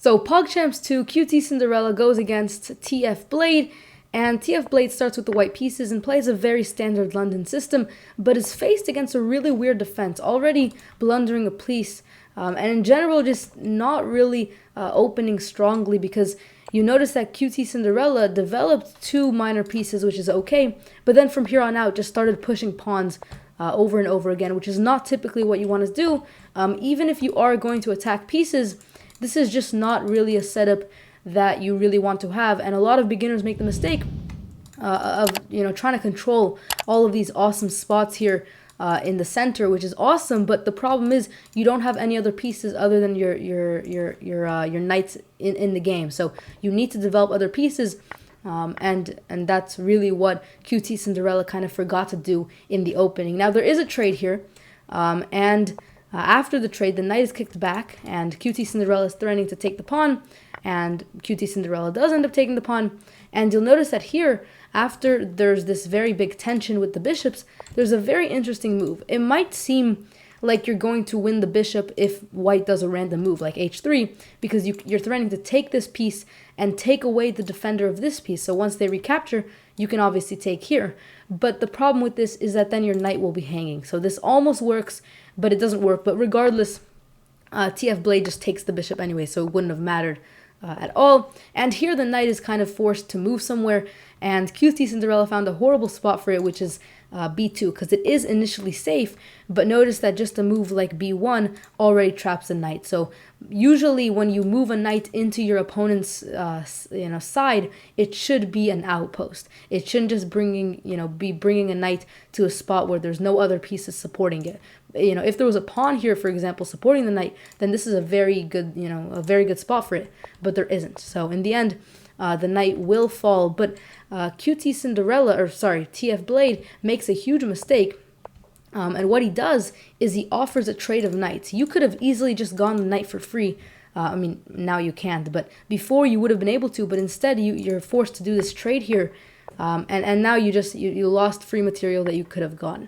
So Pogchamps 2, qtcinderella goes against tfblade, and tfblade starts with the white pieces and plays a very standard London system, but is faced against a really weird defense, already blundering a piece, and in general just not really opening strongly, because you notice that qtcinderella developed 2 minor pieces, which is okay, but then from here on out just started pushing pawns over and over again, which is not typically what you want to do. Even if you are going to attack pieces, this is just not really a setup that you really want to have, and a lot of beginners make the mistake of trying to control all of these awesome spots here in the center, which is awesome, but the problem is you don't have any other pieces other than your knights in the game. So you need to develop other pieces, and that's really what qtcinderella kind of forgot to do in the opening. Now there is a trade here, and after the trade, the knight is kicked back, and qtcinderella is threatening to take the pawn, and qtcinderella does end up taking the pawn. And you'll notice that here, after there's this very big tension with the bishops, there's a very interesting move. It might seem like you're going to win the bishop if white does a random move like h3, because you're threatening to take this piece and take away the defender of this piece. So once they recapture, you can obviously take here. But the problem with this is that then your knight will be hanging. So this almost works, but it doesn't work. But regardless, tfblade just takes the bishop anyway, so it wouldn't have mattered at all. And here the knight is kind of forced to move somewhere, and qtcinderella found a horrible spot for it, which is b2, because it is initially safe, but notice that just a move like b1 already traps the knight. So usually when you move a knight into your opponent's side, it should be an outpost. It shouldn't just be bringing a knight to a spot where there's no other pieces supporting it. If there was a pawn here, for example, supporting the knight, then this is a very good spot for it, but there isn't. So in the end, the knight will fall, but tfblade makes a huge mistake, and what he does is he offers a trade of knights. You could have easily just gone the knight for free. I mean, now you can't, but before you would have been able to, but instead you're forced to do this trade here, and now you lost free material that you could have gotten.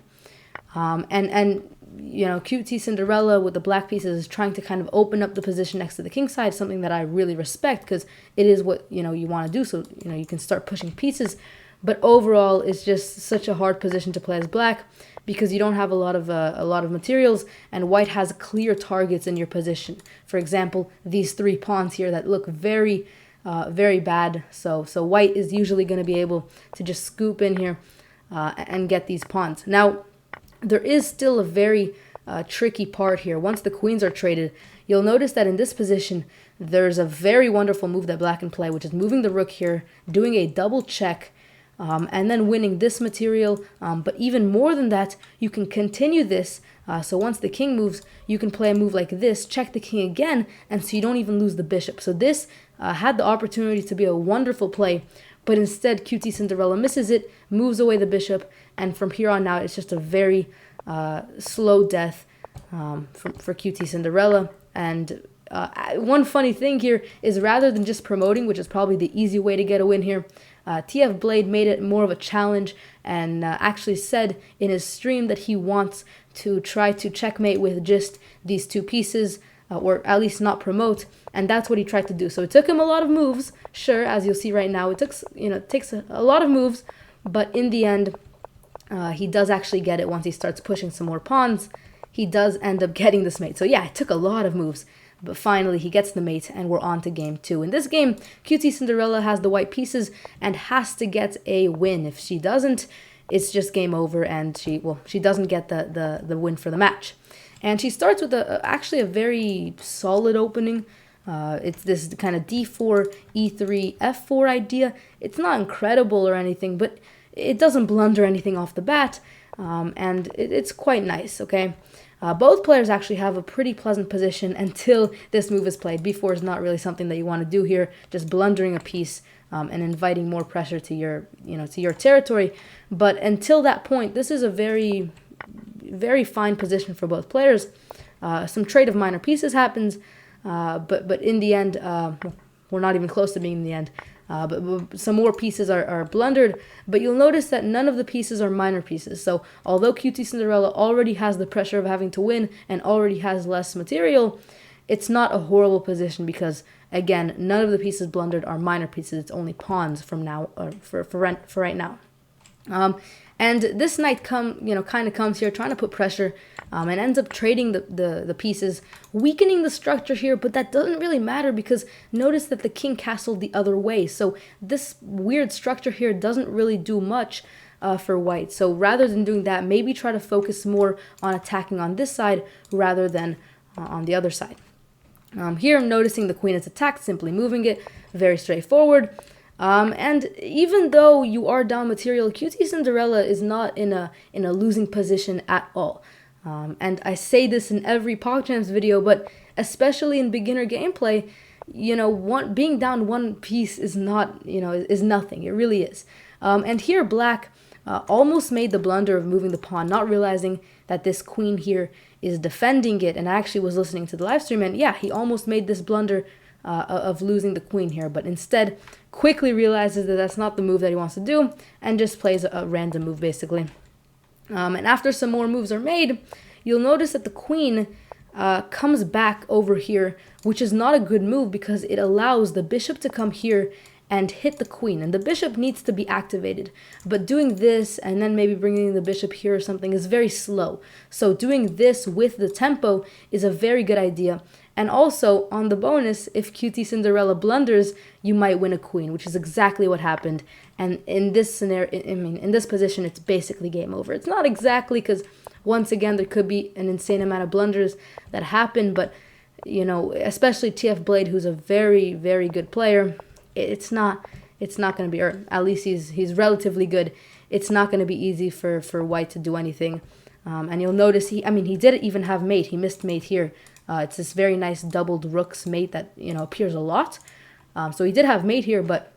qtcinderella with the black pieces is trying to kind of open up the position next to the king side, something that I really respect, because it is what you want to do, so you can start pushing pieces. But overall, it's just such a hard position to play as black, because you don't have a lot of materials, and white has clear targets in your position. For example, these 3 pawns here that look very bad. So white is usually going to be able to just scoop in here and get these pawns. Now there is still a very tricky part here. Once the queens are traded, you'll notice that in this position, there's a very wonderful move that black can play, which is moving the rook here, doing a double check, and then winning this material. But even more than that, you can continue this. So once the king moves, you can play a move like this, check the king again, and so you don't even lose the bishop. So this had the opportunity to be a wonderful play, but instead qtcinderella misses it, moves away the bishop, and from here on out, it's just a very slow death for qtcinderella. And one funny thing here is, rather than just promoting, which is probably the easy way to get a win here, tfblade made it more of a challenge, and actually said in his stream that he wants to try to checkmate with just these 2 pieces, or at least not promote, and that's what he tried to do. So it took him a lot of moves, sure, as you'll see right now. It takes a lot of moves, but in the end, he does actually get it. Once he starts pushing some more pawns, he does end up getting this mate. So yeah, it took a lot of moves, but finally he gets the mate, and we're on to game 2. In this game, qtcinderella has the white pieces and has to get a win. If she doesn't, it's just game over, and she doesn't get the win for the match. And she starts with actually a very solid opening. It's this kind of d4, e3, f4 idea. It's not incredible or anything, but it doesn't blunder anything off the bat, and it's quite nice, okay? Both players actually have a pretty pleasant position until this move is played. b4 is not really something that you want to do here, just blundering a piece and inviting more pressure to your territory. But until that point, this is a very fine position for both players. Some trade of minor pieces happens, but in the end, we're not even close to being in the end. But some more pieces are blundered, but you'll notice that none of the pieces are minor pieces. So although qtcinderella already has the pressure of having to win and already has less material, it's not a horrible position because, again, none of the pieces blundered are minor pieces. It's only pawns from now, for right now. And this knight kind of comes here trying to put pressure, and ends up trading the pieces, weakening the structure here, but that doesn't really matter because notice that the king castled the other way. So this weird structure here doesn't really do much for white. So rather than doing that, maybe try to focus more on attacking on this side rather than on the other side. Here I'm noticing the queen is attacked, simply moving it, very straightforward. And even though you are down material, qtcinderella is not in a losing position at all. And I say this in every Pogchamps video, but especially in beginner gameplay, being down one piece is not, is nothing. It really is. And here black almost made the blunder of moving the pawn, not realizing that this queen here is defending it. And I actually was listening to the live stream, and yeah, he almost made this blunder of losing the queen here, but instead quickly realizes that that's not the move that he wants to do and just plays a random move basically. And after some more moves are made, you'll notice that the queen comes back over here, which is not a good move because it allows the bishop to come here and hit the queen, and the bishop needs to be activated. But doing this and then maybe bringing the bishop here or something is very slow. So doing this with the tempo is a very good idea. And also, on the bonus, if qtcinderella blunders, you might win a queen, which is exactly what happened. And in this scenario, in this position, it's basically game over. It's not exactly, because once again, there could be an insane amount of blunders that happen, but, especially tfblade, who's a very, very good player, it's not going to be, or at least he's relatively good. It's not going to be easy for white to do anything. And you'll notice he didn't even have mate. He missed mate here. It's this very nice doubled rooks mate that, appears a lot. So he did have mate here, but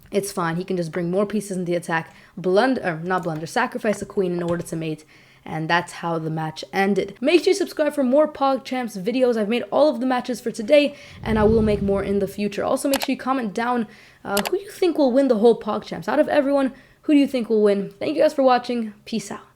it's fine. He can just bring more pieces in the attack, sacrifice a queen in order to mate. And that's how the match ended. Make sure you subscribe for more Pogchamps videos. I've made all of the matches for today, and I will make more in the future. Also, make sure you comment down who you think will win the whole Pogchamps. Out of everyone, who do you think will win? Thank you guys for watching. Peace out.